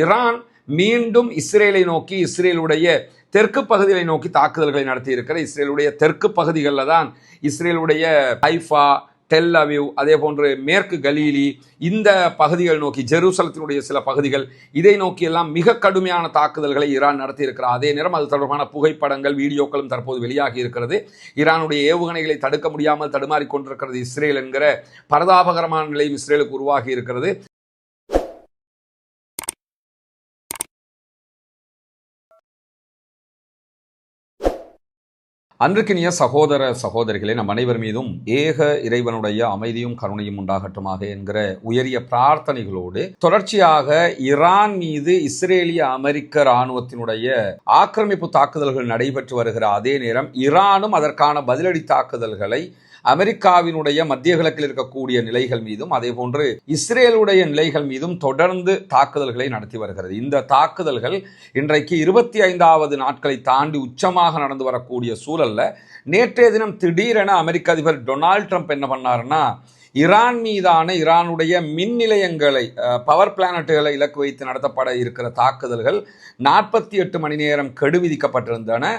Iran மீண்டும் இஸ்ரேலை நோக்கி, இஸ்ரேலுடைய தெற்கு பகுதிகளை நோக்கி தாக்குதல்களை நடத்தி இருக்கிற இஸ்ரேலுடைய தெற்கு பகுதிகளில் தான் இஸ்ரேலுடைய ஹைஃபா, டெல் அவிவ், அதே போன்று மேற்கு கலீலி, இந்த பகுதிகள் நோக்கி ஜெருசலத்தினுடைய சில பகுதிகள், இதை நோக்கி எல்லாம் மிக கடுமையான தாக்குதல்களை ஈரான் நடத்தி இருக்கிறார். அதே நேரம் அது தொடர்பான புகைப்படங்கள், வீடியோக்களும் தற்போது வெளியாகி இருக்கிறது. ஈரானுடைய ஏவுகணைகளை தடுக்க முடியாமல் தடுமாறிக் கொண்டிருக்கிறது இஸ்ரேல் என்கிற பரதாபகரமான நிலையும் இஸ்ரேலுக்கு உருவாகி இருக்கிறது. அன்றுக்கினிய சகோதர சகோதரிகளே, நம் அனைவர் மீதும் ஏக இறைவனுடைய அமைதியும் கருணையும் உண்டாகட்டுமாக என்கிற உயரிய பிரார்த்தனைகளோடு தொடர்ச்சியாக ஈரான் மீது இஸ்ரேலிய அமெரிக்க இராணுவத்தினுடைய ஆக்கிரமிப்பு தாக்குதல்கள் நடைபெற்று வருகிற அதே நேரம் ஈரானும் அதற்கான பதிலடி தாக்குதல்களை அமெரிக்காவினுடைய மத்திய கிழக்கில் இருக்கக்கூடிய நிலைகள் மீதும் அதே போன்று இஸ்ரேலுடைய நிலைகள் மீதும் தொடர்ந்து தாக்குதல்களை நடத்தி வருகிறது. இந்த தாக்குதல்கள் இன்றைக்கு 25வது நாட்களை தாண்டி உச்சமாக நடந்து வரக்கூடிய சூழல்ல நேற்றைய தினம் திடீரென அமெரிக்க அதிபர் டொனால்ட் ட்ரம்ப் என்ன பண்ணாருன்னா, ஈரான் மீதான ஈரானுடைய மின் நிலையங்களை, பவர் பிளானட்டுகளை இலக்கு வைத்து நடத்தப்பட இருக்கிற தாக்குதல்கள் 48 மணி நேரம் கெடு விதிக்கப்பட்டிருந்தன.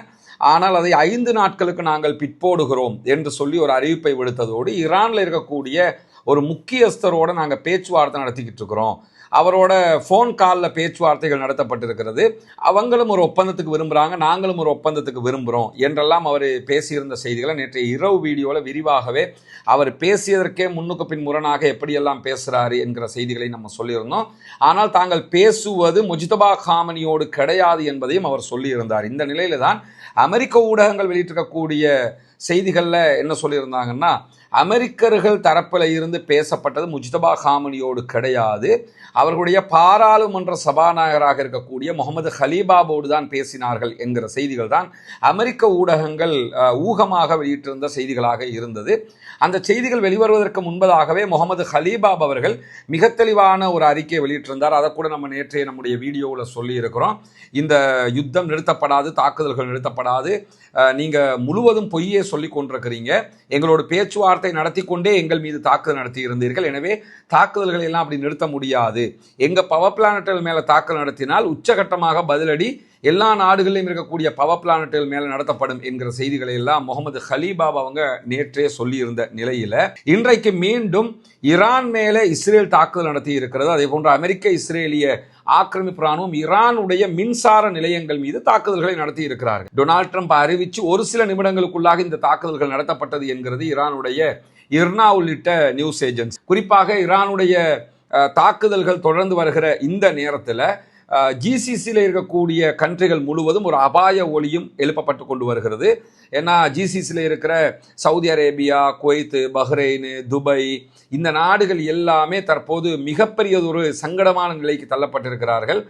ஆனால் அதை 5 நாட்களுக்கு நாங்கள் பிற்போடுகிறோம் என்று சொல்லி ஒரு அறிவிப்பை விடுத்ததோடு ஈரானில் இருக்கக்கூடிய ஒரு முக்கியஸ்தரோடு நாங்கள் பேச்சுவார்த்தை நடத்திக்கிட்டு இருக்கிறோம், அவரோட ஃபோன் காலில் பேச்சுவார்த்தைகள் நடத்தப்பட்டிருக்கிறது, அவங்களும் ஒரு ஒப்பந்தத்துக்கு விரும்புகிறாங்க, நாங்களும் ஒரு ஒப்பந்தத்துக்கு விரும்புகிறோம் என்றெல்லாம் அவர் பேசியிருந்த செய்திகளை நேற்றைய இரவு வீடியோவில் விரிவாகவே அவர் பேசியதற்கே முன்னுக்கு பின் முரணாக எப்படியெல்லாம் பேசுகிறாரு என்கிற செய்திகளை நம்ம சொல்லியிருந்தோம். ஆனால் தாங்கள் பேசுவது முஜ்தபா காமனியோடு கிடையாது என்பதையும் அவர் சொல்லியிருந்தார். இந்த நிலையில தான் அமெரிக்க ஊடகங்கள் வெளியிட்டிருக்கக்கூடிய செய்திகளில் என்ன சொல்லியிருந்தாங்கன்னா, அமெரிக்கர்கள் தரப்பில் இருந்து பேசப்பட்டது முஜ்தபா காமனியோடு கிடையாது, அவர்களுடைய பாராளுமன்ற சபாநாயகராக இருக்கக்கூடிய முகமது ஹலீபாபோடு தான் பேசினார்கள் என்கிற செய்திகள் தான் அமெரிக்க ஊடகங்கள் ஊகமாக வெளியிட்டிருந்த செய்திகளாக இருந்தது. அந்த செய்திகள் வெளிவருவதற்கு முன்பதாகவே முகமது ஹலீபாப் அவர்கள் மிக தெளிவான ஒரு அறிக்கையை வெளியிட்டிருந்தார். அதை கூட நம்ம நேற்றைய நம்முடைய வீடியோவில் சொல்லி இருக்கிறோம். இந்த யுத்தம் நிறுத்தப்படாது, தாக்குதல்கள் நிறுத்தப்படாது, நீங்கள் முழுவதும் பொய்யே சொல்லி கொண்டிருக்கிறீங்க, எங்களோட பேச்சுவார்த்தை நடத்தி கொண்டே எங்கள் மீது தாக்குதல் நடத்தி இருந்தீர்கள், எனவே தாக்குதல்களை எல்லாம் அப்படி நிறுத்த முடியாது, எங்கள் பவர் பிளானட்டுகள் மேலே தாக்குதல் நடத்தினால் உச்சகட்டமாக பதிலடி எல்லா நாடுகளிலும் இருக்கக்கூடிய பவர் பிளானட்டுகள் மேலே நடத்தப்படும் என்கிற செய்திகளை எல்லாம் முகமது ஹலீபாப் அவங்க நேற்றே சொல்லியிருந்த நிலையில் இன்றைக்கு மீண்டும் ஈரான் மேலே இஸ்ரேல் தாக்குதல் நடத்தி இருக்கிறது. அதே போன்று அமெரிக்க இஸ்ரேலிய ஆக்கிரமிப்பு ராணுவம் ஈரானுடைய மின்சார நிலையங்கள் மீது தாக்குதல்களை நடத்தி இருக்கிறார்கள். டொனால்ட் ட்ரம்ப் அறிவித்து ஒரு சில நிமிடங்களுக்குள்ளாக இந்த தாக்குதல்கள் நடத்தப்பட்டது என்கிறது ஈரானுடைய இர்னா உள்ளிட்ட நியூஸ் ஏஜென்சி. குறிப்பாக ஈரானுடைய தாக்குதல்கள் தொடர்ந்து வருகிற இந்த நேரத்தில் ஜிசிசியில் இருக்கக்கூடிய கண்ட்ரிகள் முழுவதும் ஒரு அபாய ஒலியும் எழுப்பப்பட்டு கொண்டு வருகிறது. ஏன்னா ஜிசிசியில் இருக்கிற Saudi Arabia, Kuwait, Bahrain, Dubai, இந்த நாடுகள் எல்லாமே தற்போது மிகப்பெரியதொரு சங்கடமான நிலைக்கு தள்ளப்பட்டிருக்கிறார்கள்.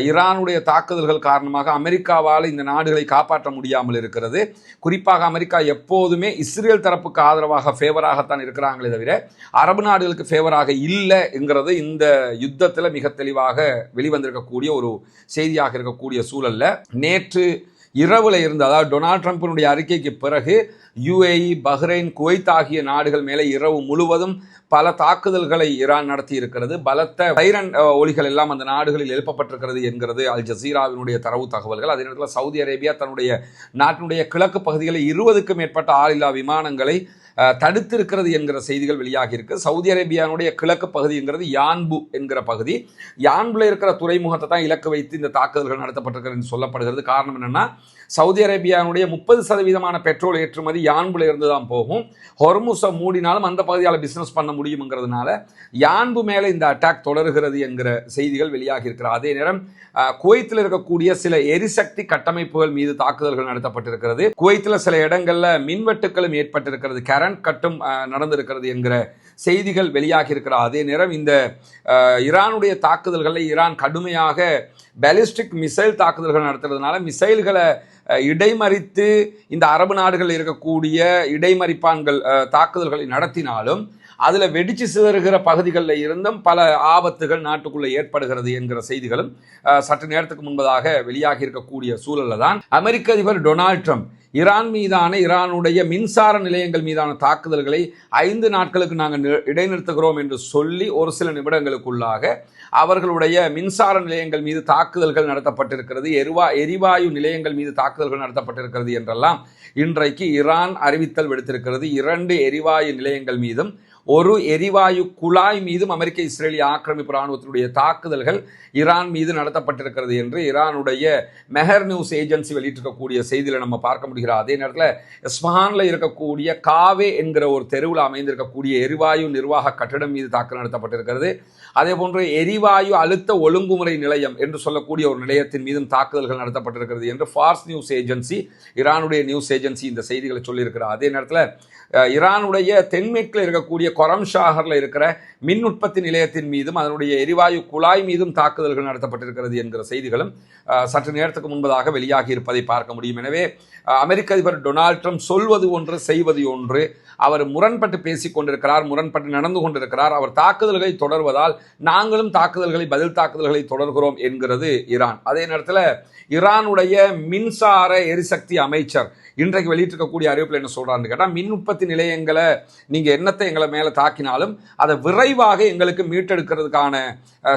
ஈரானுடைய தாக்குதல்கள் காரணமாக அமெரிக்காவால் இந்த நாடுகளை காப்பாற்ற முடியாமல் இருக்கிறது. குறிப்பாக அமெரிக்கா எப்போதுமே இஸ்ரேல் தரப்புக்கு ஆதரவாக ஃபேவராகத்தான் இருக்கிறாங்களே தவிர அரபு நாடுகளுக்கு ஃபேவராக இல்லை என்கிறது இந்த யுத்தத்தில் மிக தெளிவாக வெளிவந்திருக்கக்கூடிய ஒரு செய்தியாக இருக்கக்கூடிய சூழல்ல நேற்று இரவுல இருந்து, அதாவது டொனால்ட் ட்ரம்பினுடைய அறிக்கைக்கு பிறகு யுஏஇ, பஹ்ரைன், குவைத் ஆகிய நாடுகள் மேலே இரவு முழுவதும் பல தாக்குதல்களை ஈரான் நடத்தி இருக்கிறது. பலத்த சைரன் ஒலிகள் எல்லாம் அந்த நாடுகளில் எழுப்பப்பட்டிருக்கிறது என்கிறது அல் ஜசீராவினுடைய தரவு தகவல்கள். அதே நேரத்தில் சவுதி அரேபியா தன்னுடைய நாட்டினுடைய கிழக்கு பகுதிகளில் 20க்கும் மேற்பட்ட ஆளில்லா விமானங்களை தடுத்திருக்கிறது என்கிற செய்திகள் வெளியாகி இருக்கு. சவுதி அரேபியானுடைய கிழக்கு பகுதிங்கிறது யான்பு என்கிற பகுதி. யான்புல இருக்கிற துறைமுகத்தை தான் இலக்கு வைத்து இந்த தாக்குதல்கள் நடத்தப்பட்டிருக்கிறது என்று சொல்லப்படுகிறது. காரணம் என்னன்னா, சவுதி அரேபியானுடைய 30% பெட்ரோல் ஏற்றுமதி யான்புல இருந்து தான் போகும். ஹொர்முஸை மூடினாலும் அந்த பகுதியால் பிசினஸ் பண்ண முடியுங்கிறதுனால யான்பு மேலே இந்த அட்டாக் தொடர்கிறது என்கிற செய்திகள் வெளியாகி இருக்கிறது. அதே நேரம் குவைத்தில் இருக்கக்கூடிய சில எரிசக்தி கட்டமைப்புகள் மீது தாக்குதல்கள் நடத்தப்பட்டிருக்கிறது. குவைத்தில் சில இடங்கள்ல மின்வெட்டுகளும் ஏற்பட்டிருக்கிறது, கரண்ட் கட்டும் நடந்திருக்கிறது என்கிற செய்திகள் வெளியாகி இருக்கிற அதே நேரம் இந்த ஈரானுடைய தாக்குதல்களில் ஈரான் கடுமையாக பாலிஸ்டிக் மிசைல் தாக்குதல்கள் நடத்துறதுனால மிசைல்களை இடைமறித்து இந்த அரபு நாடுகளில் இருக்கக்கூடிய இடைமறிப்பான்கள் தாக்குதல்களை நடத்தினாலும் அதில் வெடிச்சு சிதறுகிற பகுதிகளில் இருந்தும் பல ஆபத்துகள் நாட்டுக்குள்ளே ஏற்படுகிறது என்கிற செய்திகளும் சற்று நேரத்துக்கு முன்பதாக வெளியாகி இருக்கக்கூடிய சூழலில் தான் அமெரிக்க அதிபர் டொனால்ட் ட்ரம்ப் ஈரான் மீதான ஈரானுடைய மின்சார நிலையங்கள் மீதான தாக்குதல்களை 5 நாட்களுக்கு நாங்கள் இடைநிறுத்துகிறோம் என்று சொல்லி ஒரு சில நிமிடங்களுக்குள்ளாக அவர்களுடைய மின்சார நிலையங்கள் மீது தாக்குதல்கள் நடத்தப்பட்டிருக்கிறது, எரிவாயு நிலையங்கள் மீது தாக்குதல்கள் நடத்தப்பட்டிருக்கிறது என்றெல்லாம் இன்றைக்கு ஈரான் அறிவித்தல் விடுத்திருக்கிறது. 2 எரிவாயு நிலையங்கள் மீதும் ஒரு எரிவாயு குழாய் மீதும் அமெரிக்க இஸ்ரேலிய ஆக்கிரமிப்பு இராணுவத்தினுடைய தாக்குதல்கள் ஈரான் மீது நடத்தப்பட்டிருக்கிறது என்று ஈரானுடைய மெஹர் நியூஸ் ஏஜென்சி வெளியிட்டிருக்கக்கூடிய செய்தியில் நம்ம பார்க்க முடிகிறது. அதே நேரத்தில் இஸ்ஃபஹானில் இருக்கக்கூடிய காவே என்கிற ஒரு தெருவில் அமைந்திருக்கக்கூடிய எரிவாயு நிர்வாக கட்டிடம் மீது தாக்குதல் நடத்தப்பட்டிருக்கிறது. அதே போன்று எரிவாயு அழுத்த ஒழுங்குமுறை நிலையம் என்று சொல்லக்கூடிய ஒரு நிலையத்தின் மீதும் தாக்குதல்கள் நடத்தப்பட்டிருக்கிறது என்று ஃபார்ஸ் நியூஸ் ஏஜென்சி, ஈரானுடைய நியூஸ் ஏஜென்சி இந்த செய்திகளை சொல்லியிருக்கிறார். அதே நேரத்தில் ஈரானுடைய தென்மேற்கில் இருக்கக்கூடிய கொரம்ஷாகரில் இருக்கிற மின் உற்பத்தி நிலையத்தின் மீதும் அதனுடைய எரிவாயு குழாய் மீதும் தாக்குதல்கள் நடத்தப்பட்டிருக்கிறது என்கிற செய்திகளும் சற்று நேரத்துக்கு முன்பதாக வெளியாகி இருப்பதை பார்க்க முடியும். எனவே அமெரிக்க அதிபர் டொனால்ட் ட்ரம்ப் சொல்வது ஒன்று செய்வது ஒன்று, அவர் முரண்பட்டு பேசிக் கொண்டிருக்கிறார், முரண்பட்டு நடந்து கொண்டிருக்கிறார். அவர் தாக்குதல்களை தொடர்வதால் நாங்களும் பதில் தாக்குதல்களை தொடர்கிறோம் என்கிறது ஈரான். அதே நேரத்தில் ஈரானுடைய மின்சார எரிசக்தி அமைச்சர் இன்றைக்கு வெளியிட்டிருக்கக்கூடிய அறிவிப்பில் என்ன சொல்றாருன்னு கேட்டால், மின் உற்பத்தி நிலையங்களை நீங்க என்னத்தை எங்களை மேல தாக்கினாலும் அதை விரைவாக எங்களுக்கு மீட்டெடுக்கிறதுக்கான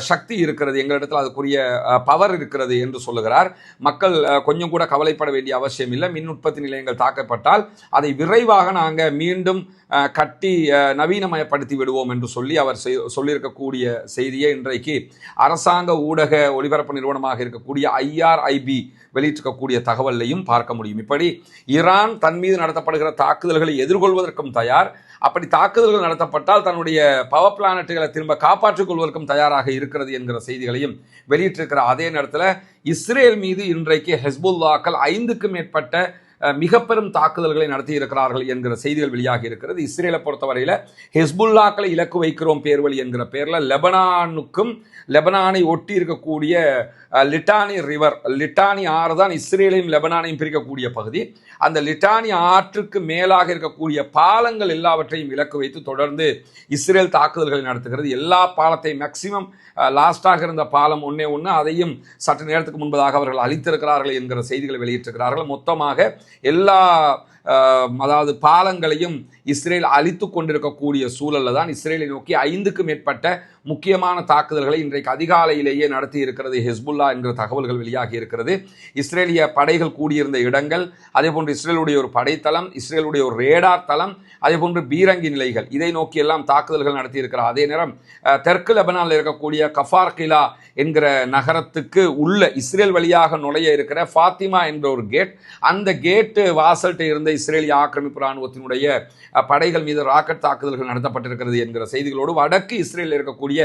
சக்தி இருக்கிறது, எங்களிடத்தில் அதுக்குரிய பவர் இருக்கிறது என்று சொல்லுகிறார். மக்கள் கொஞ்சம் கூட கவலைப்பட வேண்டிய அவசியம் இல்லை. மின் உற்பத்தி நிலையங்கள் தாக்கப்பட்டால் அதை விரைவாக நாங்கள் மீண்டும் கட்டி நவீனமயப்படுத்தி விடுவோம் என்று சொல்லி அவர் சொல்லியிருக்கக்கூடிய செய்தியை இன்றைக்கு அரசாங்க ஊடக ஒலிபரப்பு நிறுவனமாக இருக்கக்கூடிய IRIB வெளியிட்டிருக்கக்கூடிய தகவலையும் பார்க்க முடியும். இப்படி ஈரான் தன் மீது நடத்தப்படுகிற தாக்குதல்களை எதிர்கொள்வதற்கும் தயார், அப்படி தாக்குதல்கள் நடத்தப்பட்டால் தன்னுடைய பவர் பிளானட்டுகளை திரும்ப காப்பாற்றிக் கொள்வதற்கும் தயாராக இருக்கிறது என்கிற செய்திகளையும் வெளியிட்டிருக்கிற அதே நேரத்தில் இஸ்ரேல் மீது இன்றைக்கு ஹெஸ்புல்லாக்கள் 5க்கும் மேற்பட்ட மிக பெரும் தாக்குதல்களை நடத்தி இருக்கிறார்கள் என்கிற செய்திகள் வெளியாகி இருக்கிறது. இஸ்ரேலை பொறுத்தவரையில் ஹெஸ்புல்லாக்களை இலக்கு வைக்கிறோம் பேர்வழி என்கிற பேரில் லெபனானை ஒட்டி இருக்கக்கூடிய லிட்டானி ரிவர், லிட்டானி ஆறு தான் இஸ்ரேலையும் லெபனானையும் பிரிக்கக்கூடிய பகுதி. அந்த லிட்டானி ஆற்றுக்கு மேலாக இருக்கக்கூடிய பாலங்கள் எல்லாவற்றையும் இலக்கு வைத்து தொடர்ந்து இஸ்ரேல் தாக்குதல்களை நடத்துகிறது. எல்லா பாலத்தையும் மேக்சிமம் லாஸ்டாக இருந்த பாலம் ஒன்னே அதையும் சற்று நேரத்துக்கு முன்பதாக அவர்கள் அழித்திருக்கிறார்கள் என்கிற செய்திகளை வெளியிட்டிருக்கிறார்கள். மொத்தமாக எல்லா பாலங்களையும் இஸ்ரேல் அழித்து கொண்டிருக்கக்கூடிய சூழலில் தான் இஸ்ரேலை நோக்கி 5க்கும் மேற்பட்ட முக்கியமான தாக்குதல்களை இன்றைக்கு அதிகாலையிலேயே நடத்தி இருக்கிறது ஹெஸ்புல்லா என்கிற தகவல்கள் வெளியாகி இருக்கிறது. இஸ்ரேலிய படைகள் கூடியிருந்த இடங்கள், அதே போன்று இஸ்ரேலுடைய ஒரு படைத்தளம், இஸ்ரேலுடைய ஒரு ரேடார் தளம், அதே போன்று பீரங்கி நிலைகள், இதை நோக்கி எல்லாம் தாக்குதல்கள் நடத்தி இருக்கிறார். அதே நேரம் தெற்கு லெபனானில் இருக்கக்கூடிய கஃபார்கிலா என்கிற நகரத்துக்கு உள்ள இஸ்ரேல் வழியாக நுழைய இருக்கிற ஃபாத்திமா என்ற ஒரு கேட், அந்த கேட்டு வாசல்கிட்ட இருந்த இஸ்ரேலிய ஆக்கிரமிப்பு இராணுவத்தினுடைய படைகள் மீது ராக்கெட் தாக்குதல்கள் நடத்தப்பட்டிருக்கிறது என்கிற செய்திகளோடு வடக்கு இஸ்ரேலில் இருக்கக்கூடிய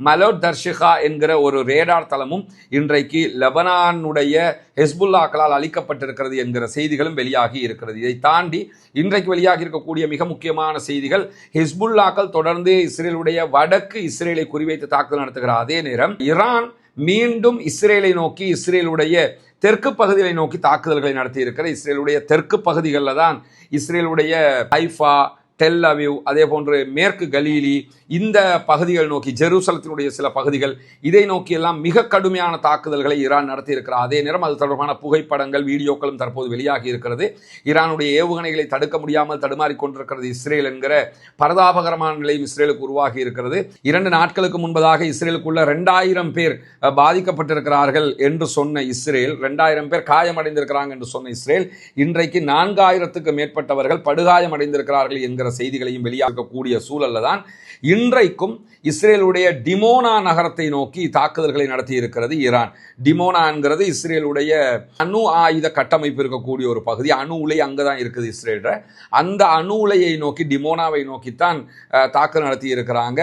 மலோட் தர்ஷிகா என்கிற ஒரு ரேடார் தளமும் இன்றைக்கு லெபனானுடைய ஹெஸ்புல்லாக்களால் அளிக்கப்பட்டிருக்கிறது என்கிற செய்திகளும் வெளியாகி இருக்கிறது. இதை தாண்டி இன்றைக்கு வெளியாகி இருக்கக்கூடிய மிக முக்கியமான செய்திகள், ஹெஸ்புல்லாக்கள் தொடர்ந்து இஸ்ரேலுடைய வடக்கு இஸ்ரேலை குறிவைத்து தாக்குதல் நடத்துகிறார். அதே நேரம் ஈரான் மீண்டும் இஸ்ரேலை நோக்கி, இஸ்ரேலுடைய தெற்கு பகுதிகளை நோக்கி தாக்குதல்களை நடத்தி இருக்கிற இஸ்ரேலுடைய தெற்கு பகுதிகளில் தான் இஸ்ரேலுடைய ஹைஃபா, டெல் அவிவ், அதே போன்று மேற்கு கலீலி, இந்த பகுதிகள் நோக்கி ஜெருசலத்தினுடைய சில பகுதிகள், இதை நோக்கி எல்லாம் மிக கடுமையான தாக்குதல்களை ஈரான் நடத்தி இருக்கிறார். அதே நேரம் அது தொடர்பான புகைப்படங்கள், வீடியோக்களும் தற்போது வெளியாகி இருக்கிறது. ஈரானுடைய ஏவுகணைகளை தடுக்க முடியாமல் தடுமாறிக் கொண்டிருக்கிறது இஸ்ரேல் என்கிற பரதாபகரமான நிலையும் இஸ்ரேலுக்கு உருவாகி இருக்கிறது. 2 நாட்களுக்கு முன்பதாக இஸ்ரேலுக்குள்ள 2000 பேர் பாதிக்கப்பட்டிருக்கிறார்கள் என்று சொன்ன இஸ்ரேல், 2000 பேர் காயமடைந்திருக்கிறாங்க என்று சொன்ன இஸ்ரேல், இன்றைக்கு 4000க்கும் மேற்பட்டவர்கள் படுகாயமடைந்திருக்கிறார்கள் என்கிற செய்திகளையும் வெளியாகக்கூடிய சூழல்ல தான் இன்றைக்கும் இஸ்ரேலுடைய டிமோனா நகரத்தை நோக்கி தாக்குதல்களை நடத்தி இருக்கிறது ஈரான். டிமோனா என்கிறது இஸ்ரேலுடைய அணு ஆயுத கட்டமைப்பு இருக்கக்கூடிய ஒரு பகுதி. அணு உலை அங்கதான் இருக்குது இஸ்ரேல. அந்த அணு உலையை நோக்கி, டிமோனாவை நோக்கித்தான் தாக்குதல் நடத்தி இருக்கிறாங்க.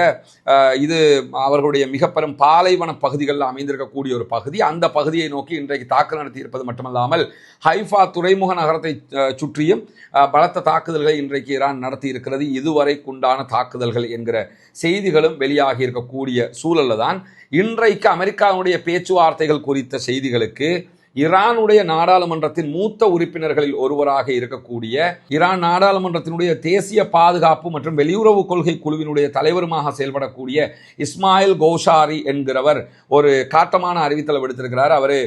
இது அவர்களுடைய மிக பெரும் பாலைவன பகுதிகளில் அமைந்திருக்கக்கூடிய ஒரு பகுதி. அந்த பகுதியை நோக்கி இன்றைக்கு தாக்குதல் நடத்தி இருப்பது மட்டுமல்லாமல் ஹைஃபா துறைமுக நகரத்தை சுற்றியும் பலத்த தாக்குதல்களை இன்றைக்கு ஈரான் நடத்தி இருக்கிறது. இதுவரைக்குண்டான தாக்குதல்கள் என்கிற செய்திகளும் வெளியாகி இருக்கக்கூடிய சூழல்ல தான் இன்றைக்கு அமெரிக்காவுடைய பேச்சுவார்த்தைகள் குறித்த செய்திகளுக்கு ஈரானுடைய நாடாளுமன்றத்தின் மூத்த உறுப்பினர்களில் ஒருவராக இருக்கக்கூடிய ஈரான் நாடாளுமன்றத்தினுடைய தேசிய பாதுகாப்பு மற்றும் வெளியுறவு கொள்கை குழுவினுடைய தலைவருமாக செயல்படக்கூடிய இஸ்மாயில் கௌஷாரி என்கிறவர் ஒரு காட்டமான அறிவித்தலை விடுத்திருக்கிறார். அவர்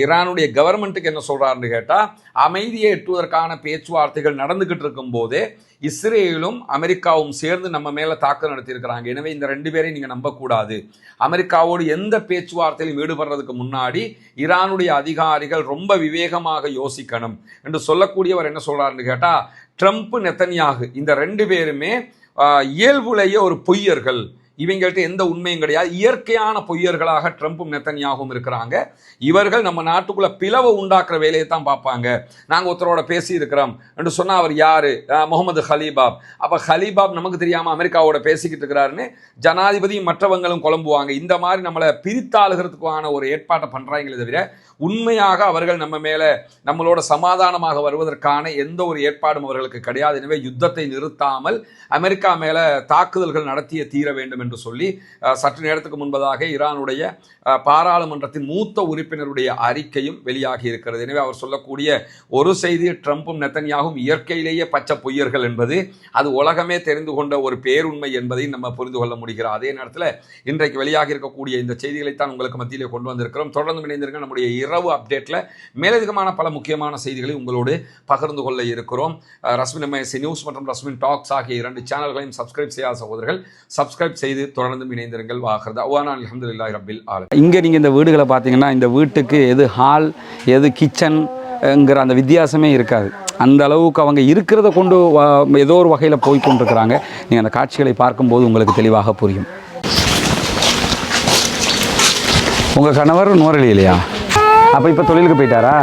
ஈரானுடைய கவர்மெண்ட்டுக்கு என்ன சொல்றாருன்னு கேட்டால், அமைதியை எட்டுவதற்கான பேச்சுவார்த்தைகள் நடந்துகிட்டு இருக்கும் போதே இஸ்ரேலும் அமெரிக்காவும் சேர்ந்து நம்ம மேல தாக்குதல் நடத்தியிருக்கிறாங்க. எனவே இந்த ரெண்டு பேரையும் நீங்க நம்பக்கூடாது. அமெரிக்காவோடு எந்த பேச்சுவார்த்தையிலும் ஈடுபடுறதுக்கு முன்னாடி ஈரானுடைய அதிகாரிகள் ரொம்ப விவேகமாக யோசிக்கணும் என்று சொல்லக்கூடியவர் என்ன சொல்றாருன்னு கேட்டா, ட்ரம்ப் நெத்தன்யாகு இந்த ரெண்டு பேருமே இயல்புலேயே ஒரு பொய்யர்கள், இவங்கள்ட்ட எந்த உண்மையும் கிடையாது, இயற்கையான பொய்யர்களாக ட்ரம்ப்பும் நெத்தன்யாகவும் இருக்கிறாங்க. இவர்கள் நம்ம நாட்டுக்குள்ள பிளவை உண்டாக்குற வேலையை தான் பார்ப்பாங்க. நாங்கள் ஒருத்தரோட பேசி இருக்கிறோம் என்று சொன்னால் அவர் யாரு? முகமது ஹலீபாப். அப்போ ஹலீபாப் நமக்கு தெரியாமல் அமெரிக்காவோட பேசிக்கிட்டு இருக்கிறாருன்னு ஜனாதிபதியும் மற்றவங்களும் குழம்புவாங்க. இந்த மாதிரி நம்மளை பிரித்தாளுகிறதுக்கான ஒரு ஏற்பாட்டை பண்ணுறாங்களே தவிர உண்மையாக அவர்கள் நம்ம மேலே நம்மளோட சமாதானமாக வருவதற்கான எந்த ஒரு ஏற்பாடும் அவர்களுக்கு கிடையாது. எனவே யுத்தத்தை நிறுத்தாமல் அமெரிக்கா மேலே தாக்குதல்கள் நடத்திய தீர வேண்டும் என்று சொல்லி சற்று நேரத்துக்கு முன்பதாக ஈரானுடைய பாராளுமன்றத்தின் மூத்த உறுப்பினருடைய அறிக்கையும் வெளியாகி இருக்கிறது. எனவே அவர் சொல்லக்கூடிய ஒரு செய்தி, ட்ரம்ப்பும் நெத்தன்யாகும் இயற்கையிலேயே பச்சை பொய்யர்கள் என்பது அது உலகமே தெரிந்து கொண்ட ஒரு பேருண்மை என்பதை நம்ம புரிந்து கொள்ள முடிகிறது. அதே நேரத்தில் இன்றைக்கு வெளியாகி இருக்கக்கூடிய இந்த செய்திகளைத்தான் உங்களுக்கு மத்தியிலே கொண்டு வந்திருக்கிறோம். தொடர்ந்து இணைந்திருக்க நம்முடைய இரவு அப்டேட்டில் மேலதிகமான பல முக்கியமான செய்திகளை உங்களோடு பகிர்ந்து கொள்ள இருக்கிறோம். ரஸ்மின் எம்ஐசி நியூஸ் மற்றும் ரஸ்மின் டாக்ஸ் ஆகிய இரண்டு சேனல்களையும் சப்ஸ்கிரைப் செய்யாத சகோதரர்கள் சப்ஸ்கிரைப் செய்து தொடர்ந்து இணைந்திருங்கள். வாஹர்தா அவானா அல்ஹம்துலில்லாஹி ரப்பில் ஆலமீன். இங்கே நீங்கள் இந்த வீடுகளை பார்த்தீங்கன்னா, இந்த வீட்டுக்கு எது ஹால் எது கிச்சன்ங்கிற அந்த வித்தியாசமே இருக்காது. அந்த அளவுக்கு அவங்க இருக்கிறத கொண்டு ஏதோ ஒரு வகையில் போய் கொண்டிருக்கிறாங்க. நீங்கள் அந்த காட்சிகளை பார்க்கும்போது உங்களுக்கு தெளிவாக புரியும். உங்கள் கணவர் நுவரெலியிலையா? அப்போ இப்போ தொழிலுக்கு போயிட்டாரா?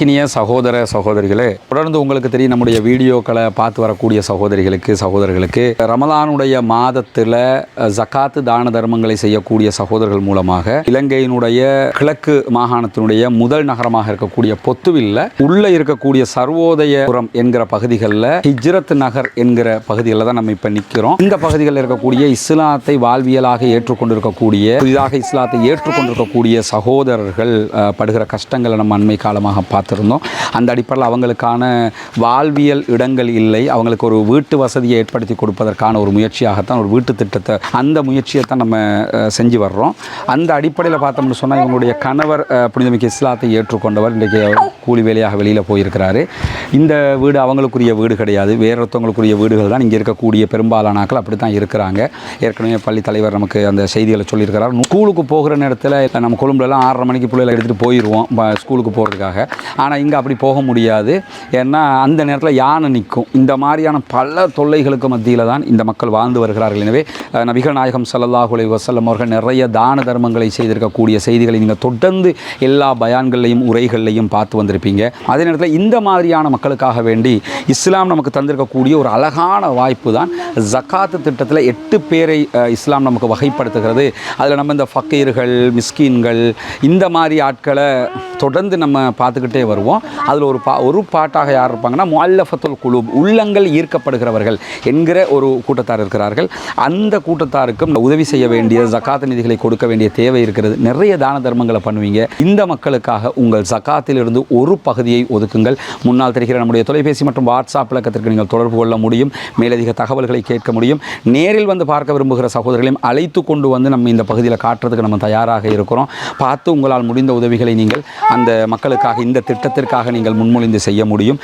இனிய சகோதர சகோதரிகளே, தொடர்ந்து உங்களுக்கு தெரியும் நம்முடைய வீடியோக்களை பார்த்து வரக்கூடிய சகோதரிகளுக்கு ரமலானுடைய மாதத்தில் ஜகாத்து தான தர்மங்களை செய்யக்கூடிய சகோதரர்கள் மூலமாக இலங்கையினுடைய கிழக்கு மாகாணத்தினுடைய முதல் நகரமாக இருக்கக்கூடிய பொத்துவில்ல உள்ள இருக்கக்கூடிய சர்வோதயபுரம் என்கிற பகுதிகளில் ஹிஜ்ரத் நகர் என்கிற பகுதிகளில் தான் நம்ம இப்போ நிற்கிறோம். இந்த பகுதிகளில் இருக்கக்கூடிய இஸ்லாத்தை வாழ்வியலாக ஏற்றுக்கொண்டிருக்கக்கூடிய, புதிதாக இஸ்லாத்தை ஏற்றுக்கொண்டிருக்கக்கூடிய சகோதரர்கள் படுகிற கஷ்டங்களை நம்ம அண்மை காலமாக பார்த்துருந்தோம். அந்த அடிப்படையில் அவங்களுக்கான வாழ்வியல் இடங்கள் இல்லை, அவங்களுக்கு ஒரு வீட்டு வசதியை ஏற்படுத்தி கொடுப்பதற்கான ஒரு முயற்சியாகத்தான் ஒரு வீட்டு திட்டத்தை, அந்த முயற்சியை தான் நம்ம செஞ்சு வர்றோம். அந்த அடிப்படையில் பார்த்தோம்னு சொன்னால் இவங்களுடைய கணவர் புனிதமிக்க இஸ்லாத்தை ஏற்றுக்கொண்டவர் இன்றைக்கு கூலி வேலையாக வெளியில் போயிருக்கிறாரு. இந்த வீடு அவங்களுக்குரிய வீடு கிடையாது, வேறொருத்தவங்களுக்குரிய வீடுகள் தான். இங்கே இருக்கக்கூடிய பெரும்பாலானாக்கள் அப்படி தான் இருக்கிறாங்க. ஏற்கனவே பள்ளி தலைவர் நமக்கு அந்த செய்திகளை சொல்லியிருக்கிறார். ஸ்கூலுக்கு போகிற நேரத்தில் நம்ம கொழும்புலாம் 6:30 மணிக்கு பிள்ளைகளை எடுத்துகிட்டு போயிடுவோம் ஸ்கூலுக்கு போகிறதுக்காக. ஆனால் இங்கே அப்படி போக முடியாது. ஏன்னா அந்த நேரத்தில் யானை நிற்கும். இந்த மாதிரியான பல தொல்லைகளுக்கு மத்தியில் தான் இந்த மக்கள் வாழ்ந்து வருகிறார்கள். எனவே நபிகள் நாயகம் ஸல்லல்லாஹு அலைஹி வஸல்லம் அவர்கள் நிறைய தான தர்மங்களை செய்திருக்கக்கூடிய செய்திகளை நீங்கள் தொடர்ந்து எல்லா பயான்களையும் உரைகளையும் பார்த்து வந்திருப்பீங்க. அதே நேரத்தில் இந்த மாதிரியான மக்களுக்காக வேண்டி இஸ்லாம் நமக்கு தந்திருக்கக்கூடிய ஒரு அழகான வாய்ப்பு தான் ஜகாத்து திட்டத்தில் 8 பேரை இஸ்லாம் நமக்கு வகைப்படுத்துகிறது. அதில் நம்ம இந்த ஃபக்கீர்கள், மிஸ்கீன்கள், இந்த மாதிரி ஆட்களை தொடர்ந்து நம்ம பார்த்துக்கிட்டே வருவோம். அதில் ஒரு பாட்டாக யார் இருப்பாங்கன்னா, முஅல்லஃபத்துல் குலூப், உள்ளங்கள் ஈர்க்கப்படுகிறவர்கள் என்கிற ஒரு கூட்டத்தார் இருக்கிறார்கள். அந்த கூட்டத்தாருக்கும் உதவி செய்ய வேண்டிய ஜகாத் நிதிகளை கொடுக்க வேண்டிய தேவை இருக்கிறது. நிறைய தான தர்மங்களை பண்ணுவீங்க. இந்த மக்களுக்காக உங்கள் ஜகாத்திலிருந்து ஒரு பகுதியை ஒதுக்குங்கள். முன்னால் தெரிகிற நம்முடைய தொலைபேசி மற்றும் வாட்ஸ்அப் இலக்கத்திற்கு நீங்கள் தொடர்பு கொள்ள முடியும். மேலதிக தகவல்களை கேட்க முடியும். நேரில் வந்து பார்க்க விரும்புகிற சகோதரர்களையும் அழைத்து கொண்டு வந்து நம்ம இந்த பகுதியில் காட்டுறதுக்கு நம்ம தயாராக இருக்கிறோம். பார்த்து உங்களால் முடிந்த உதவிகளை நீங்கள் அந்த மக்களுக்காக, இந்த திட்டத்திற்காக நீங்கள் முன்மொழிந்து செய்ய முடியும்.